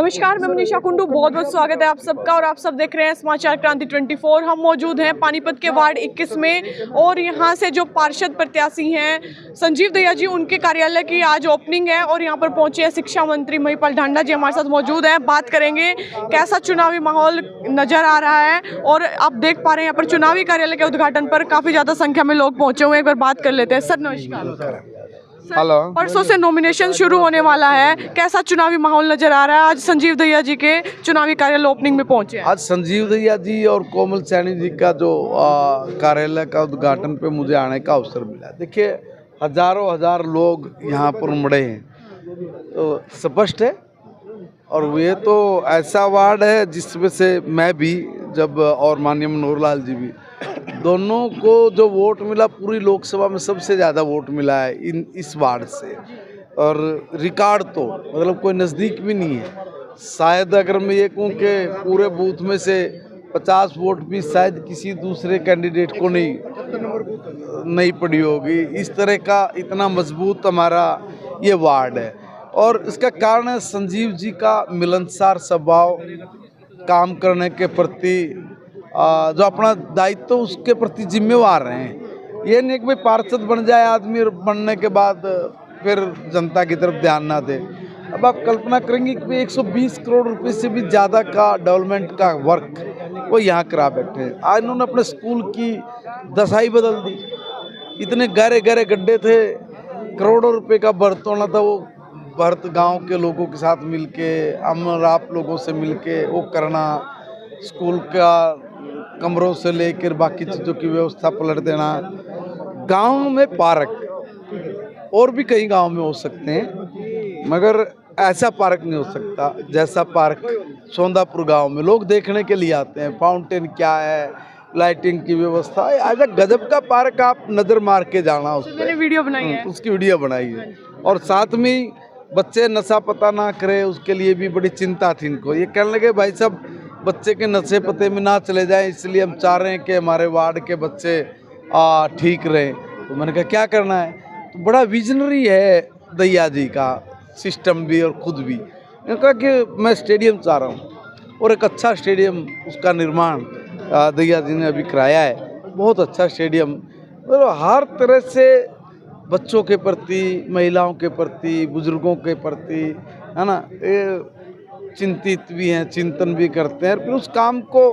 नमस्कार, मैं मनीषा कुंडू। बहुत बहुत स्वागत है आप सबका और आप सब देख रहे हैं समाचार क्रांति 24। हम मौजूद हैं पानीपत के वार्ड 21 में और यहाँ से जो पार्षद प्रत्याशी हैं संजीव दहिया जी, उनके कार्यालय की आज ओपनिंग है और यहाँ पर पहुंचे हैं शिक्षा मंत्री महिपाल ढांडा जी हमारे साथ मौजूद हैं। बात करेंगे कैसा चुनावी माहौल नजर आ रहा है और आप देख पा रहे हैं यहाँ पर चुनावी कार्यालय के उद्घाटन पर काफी ज्यादा संख्या में लोग पहुंचे हुए हैं। एक बार बात कर लेते हैं। सर नमस्कार। हेलो। परसों से नॉमिनेशन शुरू होने वाला है, कैसा चुनावी माहौल नजर आ रहा है? आज संजीव दहिया जी के चुनावी कार्यालय ओपनिंग में पहुंचे हैं। आज संजीव दहिया जी और कोमल सैनी जी का जो कार्यालय का उद्घाटन पे मुझे आने का अवसर मिला। देखिए, हजारों हजार लोग यहाँ पर उमड़े हैं, तो स्पष्ट है। और ये तो ऐसा वार्ड है जिसमें से मैं भी जब और माननीय मनोहर लाल जी भी, दोनों को जो वोट मिला पूरी लोकसभा में सबसे ज़्यादा वोट मिला है इस वार्ड से। और रिकॉर्ड तो मतलब कोई नज़दीक भी नहीं है। शायद अगर मैं ये कहूँ कि पूरे बूथ में से 50 वोट भी शायद किसी दूसरे कैंडिडेट को नहीं पड़ी होगी। इस तरह का इतना मजबूत हमारा ये वार्ड है और इसका कारण है संजीव जी का मिलनसार स्वभाव, काम करने के प्रति जो अपना दायित्व उसके प्रति जिम्मेवार हैं। ये नहीं कि भाई पार्षद बन जाए आदमी और बनने के बाद फिर जनता की तरफ ध्यान ना दे। अब आप कल्पना करेंगे कि 120 करोड़ रुपए से भी ज़्यादा का डेवलपमेंट का वर्क वो यहाँ करा बैठे हैं। आज इन्होंने अपने स्कूल की दशा ही बदल दी। इतने गहरे गहरे गड्ढे थे, करोड़ों रुपए का बर्त होना था, वो बर्त गांव के लोगों के साथ मिलके, हम और आप लोगों से मिलके वो करना, स्कूल का कमरों से लेकर बाकी चीज़ों की व्यवस्था पलट देना। गांव में पार्क और भी कई गांव में हो सकते हैं, मगर ऐसा पार्क नहीं हो सकता जैसा पार्क सौंदापुर गांव में लोग देखने के लिए आते हैं। फाउंटेन क्या है, लाइटिंग की व्यवस्था, ऐसा गजब का पार्क आप नज़र मार के जाना। उस मैंने वीडियो बनाई है, उसकी वीडियो बनाई है। और साथ में बच्चे नशा पता ना करे उसके लिए भी बड़ी चिंता थी इनको। ये कहने लगे भाई साहब बच्चे के नशे पते में ना चले जाएं, इसलिए हम चाह रहे हैं कि हमारे वार्ड के बच्चे ठीक रहें। तो मैंने कहा क्या करना है, तो बड़ा विजनरी है दहिया जी का सिस्टम भी और खुद भी। मैंने कहा कि मैं स्टेडियम चाह रहा हूँ और एक अच्छा स्टेडियम उसका निर्माण दहिया जी ने अभी कराया है। बहुत अच्छा स्टेडियम और हर तरह से बच्चों के प्रति, महिलाओं के प्रति, बुजुर्गों के प्रति, है ना, चिंतित भी हैं, चिंतन भी करते हैं। फिर उस काम को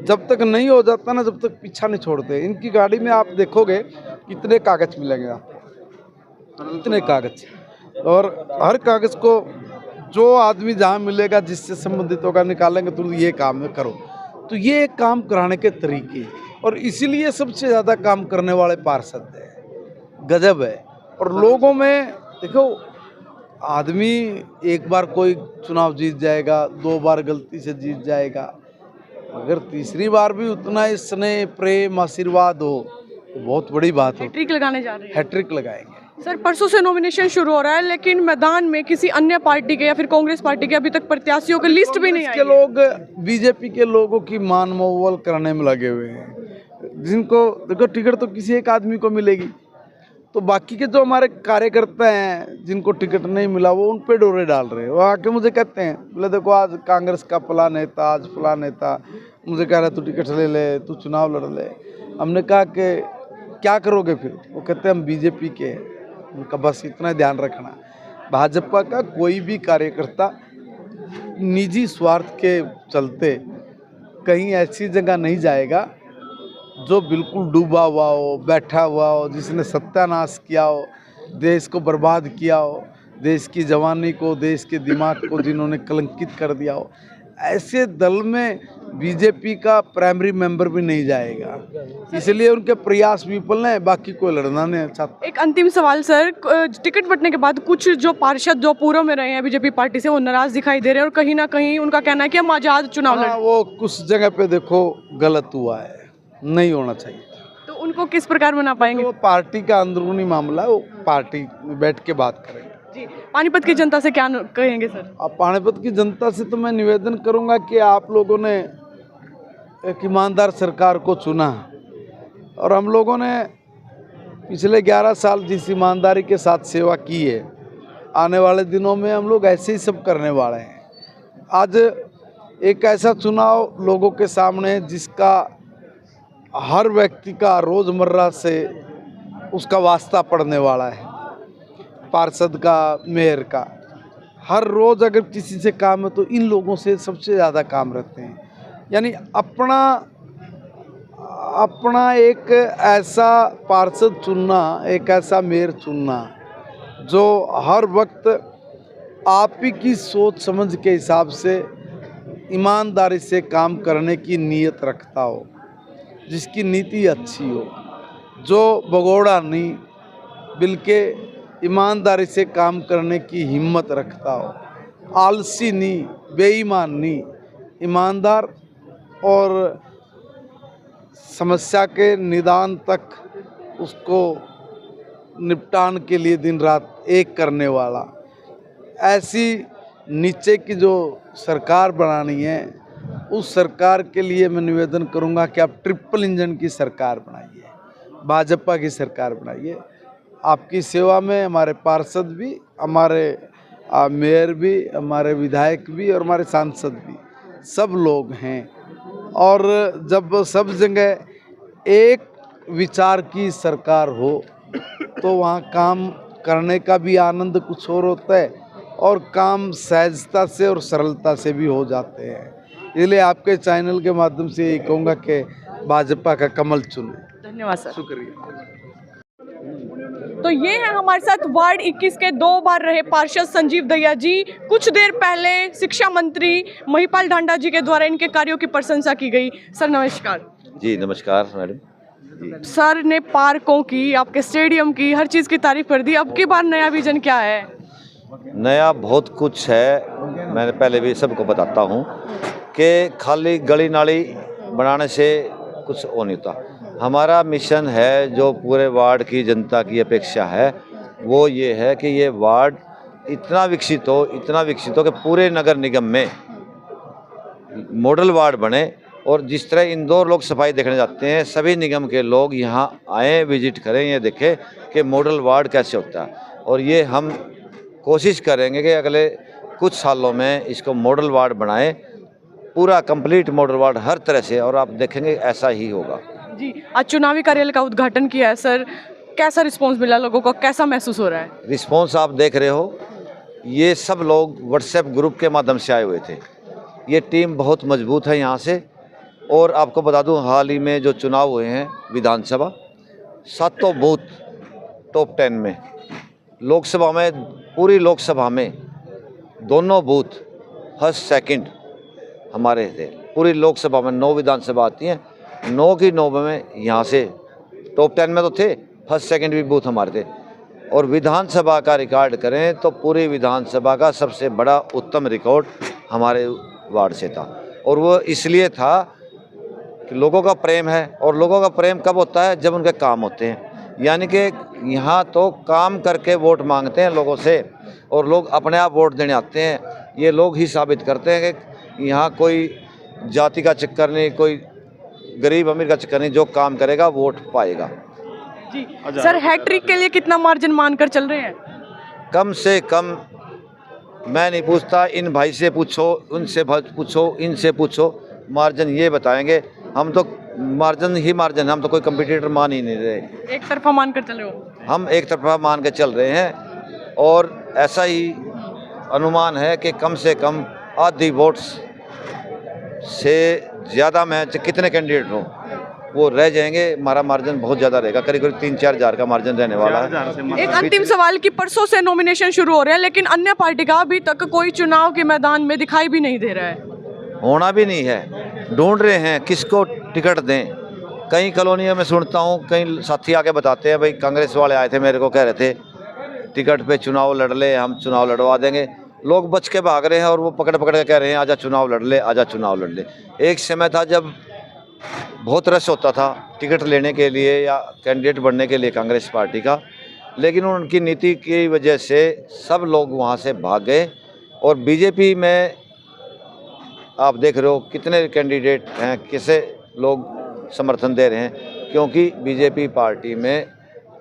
जब तक नहीं हो जाता ना, जब तक पीछा नहीं छोड़ते। इनकी गाड़ी में आप देखोगे कितने कागज मिलेंगे आपको, इतने कागज, और हर कागज को जो आदमी जहाँ मिलेगा जिससे संबंधित होगा निकालेंगे तो ये काम करो। तो ये एक काम कराने के तरीके, और इसीलिए सबसे ज़्यादा काम करने वाले पार्षद है, गजब है। और लोगों में देखो, आदमी एक बार कोई चुनाव जीत जाएगा, 2 बार गलती से जीत जाएगा, अगर तीसरी बार भी उतना ही स्नेह, प्रेम, आशीर्वाद हो तो बहुत बड़ी बात हो। हैट्रिक लगाने जा रहे हैं। हैट्रिक लगाएंगे। सर, परसों से नॉमिनेशन शुरू हो रहा है, लेकिन मैदान में किसी अन्य पार्टी के या फिर कांग्रेस पार्टी के अभी तक प्रत्याशियों की लिस्ट भी नहीं आई है। लोग बीजेपी के लोगों की मान मोवल करने में लगे हुए हैं। जिनको देखो टिकट तो किसी एक आदमी को मिलेगी, तो बाकी के जो हमारे कार्यकर्ता हैं जिनको टिकट नहीं मिला वो उन पे डोरे डाल रहे हैं। वो आके मुझे कहते हैं, बोले देखो आज कांग्रेस का फला नेता, आज फला नेता मुझे कह रहा है तू टिकट ले ले, तू चुनाव लड़ ले। हमने कहा कि क्या करोगे फिर? वो कहते हैं हम बीजेपी के हैं। उनका बस इतना ध्यान रखना, भाजपा का कोई भी कार्यकर्ता निजी स्वार्थ के चलते कहीं ऐसी जगह नहीं जाएगा जो बिल्कुल डूबा हुआ हो, बैठा हुआ हो, जिसने सत्यानाश किया हो, देश को बर्बाद किया हो, देश की जवानी को, देश के दिमाग को जिन्होंने कलंकित कर दिया हो। ऐसे दल में बीजेपी का प्राइमरी मेंबर भी नहीं जाएगा, इसलिए उनके प्रयास विफल हैं। बाकी कोई लड़ना नहीं अच्छा। एक अंतिम सवाल सर, टिकट बंटने के बाद कुछ जो पार्षद जो पूर्व में रहे हैं बीजेपी पार्टी से, वो नाराज दिखाई दे रहे हैं और कहीं ना कहीं उनका कहना है कि हम आजाद चुनाव लड़ें। वो कुछ जगह पे देखो गलत हुआ है, नहीं होना चाहिए। तो उनको किस प्रकार मना पाएंगे? वो पार्टी का अंदरूनी मामला है, वो पार्टी में बैठ के बात करेंगे। जी, पानीपत की जनता से क्या कहेंगे सर? अब पानीपत की जनता से तो मैं निवेदन करूंगा कि आप लोगों ने एक ईमानदार सरकार को चुना और हम लोगों ने पिछले 11 साल जिस ईमानदारी के साथ सेवा की है, आने वाले दिनों में हम लोग ऐसे ही सब करने वाले हैं। आज एक ऐसा चुनाव लोगों के सामने है जिसका हर व्यक्ति का रोज़मर्रा से उसका वास्ता पड़ने वाला है। पार्षद का, मेयर का, हर रोज़ अगर किसी से काम है तो इन लोगों से सबसे ज़्यादा काम रहते हैं। यानी अपना एक ऐसा पार्षद चुनना, एक ऐसा मेयर चुनना जो हर वक्त आप ही की सोच समझ के हिसाब से ईमानदारी से काम करने की नीयत रखता हो, जिसकी नीति अच्छी हो, जो भगोड़ा नहीं बल्कि ईमानदारी से काम करने की हिम्मत रखता हो, आलसी नहीं, बेईमान नहीं, ईमानदार और समस्या के निदान तक उसको निपटान के लिए दिन रात एक करने वाला, ऐसी नीचे की जो सरकार बनानी है, उस सरकार के लिए मैं निवेदन करूंगा कि आप ट्रिपल इंजन की सरकार बनाइए, भाजपा की सरकार बनाइए। आपकी सेवा में हमारे पार्षद भी, हमारे मेयर भी, हमारे विधायक भी और हमारे सांसद भी, सब लोग हैं। और जब सब जगह एक विचार की सरकार हो तो वहाँ काम करने का भी आनंद कुछ और होता है और काम सहजता से और सरलता से भी हो जाते हैं। इसलिए आपके चैनल के माध्यम से यही कहूँगा कि भाजपा का कमल चुने। धन्यवाद सर। शुक्रिया। तो ये है हमारे साथ वार्ड 21 के 2 बार रहे पार्षद संजीव दहिया जी। कुछ देर पहले शिक्षा मंत्री महिपाल ढांडा जी के द्वारा इनके कार्यों की प्रशंसा की गई। सर नमस्कार। जी नमस्कार मैडम। सर ने पार्कों की, आपके स्टेडियम की, हर चीज़ की तारीफ कर दी। अब की बार नया विजन क्या है? नया बहुत कुछ है। मैंने पहले भी सबको बताता हूँ कि खाली गली नाली बनाने से कुछ हो नहीं होता। हमारा मिशन है, जो पूरे वार्ड की जनता की अपेक्षा है, वो ये है कि ये वार्ड इतना विकसित हो कि पूरे नगर निगम में मॉडल वार्ड बने। और जिस तरह इंदौर लोग सफाई देखने जाते हैं, सभी निगम के लोग यहाँ आएँ, विजिट करें, ये देखें कि मॉडल वार्ड कैसे होता है। और ये हम कोशिश करेंगे कि अगले कुछ सालों में इसको मॉडल वार्ड बनाएं, पूरा कंप्लीट मॉडल वार्ड हर तरह से, और आप देखेंगे ऐसा ही होगा। जी, आज चुनावी कार्यालय का उद्घाटन किया है सर, कैसा रिस्पांस मिला लोगों को, कैसा महसूस हो रहा है? रिस्पांस आप देख रहे हो, ये सब लोग व्हाट्सएप ग्रुप के माध्यम से आए हुए थे। ये टीम बहुत मजबूत है यहाँ से। और आपको बता दूं, हाल ही में जो चुनाव हुए हैं विधानसभा, 7 बूथ टॉप 10 में, लोकसभा में, पूरी लोकसभा में दोनों बूथ फर्स्ट सेकंड हमारे थे। पूरी लोकसभा में 9 विधानसभा आती हैं, 9 की 9 में यहाँ से टॉप 10 में तो थे, फर्स्ट सेकंड भी बूथ हमारे थे। और विधानसभा का रिकॉर्ड करें तो पूरी विधानसभा का सबसे बड़ा उत्तम रिकॉर्ड हमारे वार्ड से था। और वो इसलिए था कि लोगों का प्रेम है। और लोगों का प्रेम कब होता है? जब उनके काम होते हैं। यानी कि यहाँ तो काम करके वोट मांगते हैं लोगों से, और लोग अपने आप वोट देने आते हैं। ये लोग ही साबित करते हैं कि यहाँ कोई जाति का चक्कर नहीं, कोई गरीब अमीर का चक्कर नहीं, जो काम करेगा वोट पाएगा। जी सर, हैट्रिक के लिए कितना मार्जिन मानकर चल रहे हैं? कम से कम, मैं नहीं पूछता, इन भाई से पूछो, उनसे पूछो, इनसे पूछो, मार्जिन ये बताएंगे। हम तो मार्जिन ही मार्जिन, हम तो कोई कंपटीटर मान ही नहीं रहे। एक तरफा मानकर चल रहे हो? हम एक तरफा मान के चल रहे हैं। और ऐसा ही अनुमान है कि कम से कम आधी वोट्स से ज़्यादा में कितने कैंडिडेट हों वो रह जाएंगे। हमारा मार्जिन बहुत ज़्यादा रहेगा, करीब करीब 3-4 हज़ार का मार्जिन रहने वाला है। एक अंतिम सवाल की, परसों से नॉमिनेशन शुरू हो रहे हैं, लेकिन अन्य पार्टी का अभी तक कोई चुनाव के मैदान में दिखाई भी नहीं दे रहा है। होना भी नहीं है, ढूंढ रहे हैं किसको टिकट दें। कई कॉलोनियों में सुनता हूँ, कई साथी आके बताते हैं, भाई कांग्रेस वाले आए थे मेरे को, कह रहे थे टिकट पे चुनाव लड़ ले, हम चुनाव लड़वा देंगे। लोग बच के भाग रहे हैं और वो पकड़ के कह रहे हैं आजा चुनाव लड़ ले, आजा चुनाव लड़ ले। एक समय था जब बहुत रश होता था टिकट लेने के लिए या कैंडिडेट बनने के लिए कांग्रेस पार्टी का, लेकिन उनकी नीति की वजह से सब लोग वहाँ से भाग गए। और बीजेपी में आप देख रहे हो कितने कैंडिडेट हैं, किसे लोग समर्थन दे रहे हैं, क्योंकि बीजेपी पार्टी में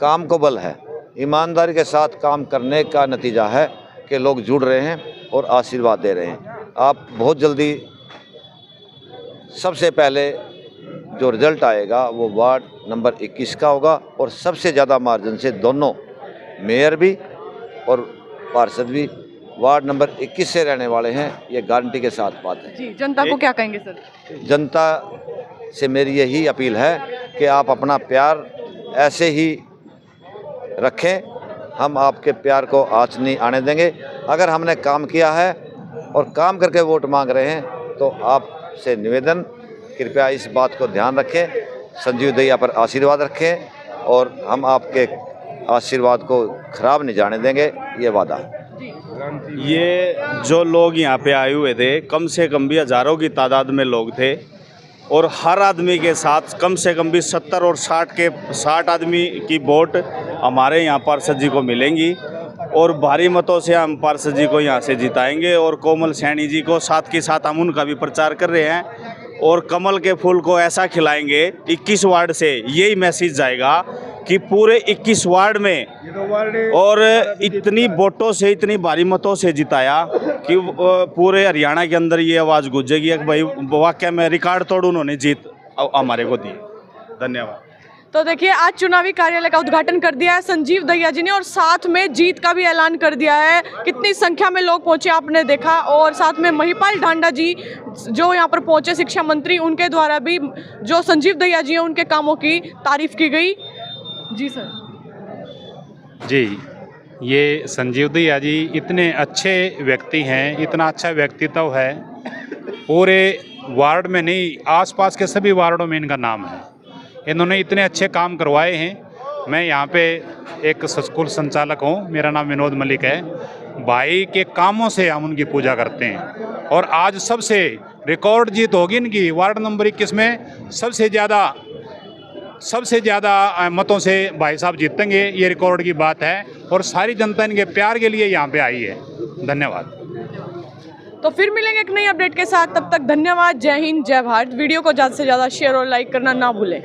काम को बल है। ईमानदारी के साथ काम करने का नतीजा है कि लोग जुड़ रहे हैं और आशीर्वाद दे रहे हैं। आप बहुत जल्दी सबसे पहले जो रिज़ल्ट आएगा वो वार्ड नंबर 21 का होगा और सबसे ज़्यादा मार्जिन से दोनों मेयर भी और पार्षद भी वार्ड नंबर 21 से रहने वाले हैं, ये गारंटी के साथ बात है। जी, जनता को क्या कहेंगे सर? जनता से मेरी यही अपील है कि आप अपना प्यार ऐसे ही रखें, हम आपके प्यार को आँच नहीं आने देंगे। अगर हमने काम किया है और काम करके वोट मांग रहे हैं तो आपसे निवेदन, कृपया इस बात को ध्यान रखें, संजीव दहिया पर आशीर्वाद रखें और हम आपके आशीर्वाद को खराब नहीं जाने देंगे, ये वादा है। ये जो लोग यहाँ पे आए हुए थे, कम से कम भी हज़ारों की तादाद में लोग थे और हर आदमी के साथ कम से कम भी 70 और 60 आदमी की वोट हमारे यहाँ पार्षद जी को मिलेंगी और भारी मतों से हम पार्षद जी को यहाँ से जिताएंगे और कोमल सैनी जी को साथ के साथ हम उनका भी प्रचार कर रहे हैं और कमल के फूल को ऐसा खिलाएंगे 21 वार्ड से, यही मैसेज जाएगा कि पूरे 21 वार्ड में और इतनी वोटों से, इतनी भारी मतों से जिताया कि पूरे हरियाणा के अंदर ये आवाज़ गूंजेगी कि भाई वाकई में रिकॉर्ड तोड़ उन्होंने जीत हमारे को दी। धन्यवाद। तो देखिए, आज चुनावी कार्यालय का उद्घाटन कर दिया है संजीव दहिया जी ने और साथ में जीत का भी ऐलान कर दिया है। कितनी संख्या में लोग पहुंचे आपने देखा और साथ में महिपाल ढांडा जी जो यहाँ पर पहुंचे, शिक्षा मंत्री, उनके द्वारा भी जो संजीव दहिया जी हैं उनके कामों की तारीफ की गई। जी सर। जी, ये संजीव दहिया जी इतने अच्छे व्यक्ति हैं, इतना अच्छा व्यक्तित्व है, पूरे वार्ड में नहीं आसपास के सभी वार्डों में इनका नाम है। इन्होंने इतने अच्छे काम करवाए हैं। मैं यहाँ पे एक स्कूल संचालक हूँ, मेरा नाम विनोद मलिक है। भाई के कामों से हम उनकी पूजा करते हैं और आज सबसे रिकॉर्ड जीत होगी इनकी। वार्ड नंबर 21 में सबसे ज़्यादा मतों से भाई साहब जीतेंगे, ये रिकॉर्ड की बात है और सारी जनता इनके प्यार के लिए यहाँ पे आई है। धन्यवाद। तो फिर मिलेंगे एक नई अपडेट के साथ, तब तक धन्यवाद। जय हिंद, जय भारत। वीडियो को ज़्यादा से ज़्यादा शेयर और लाइक करना ना भूलें।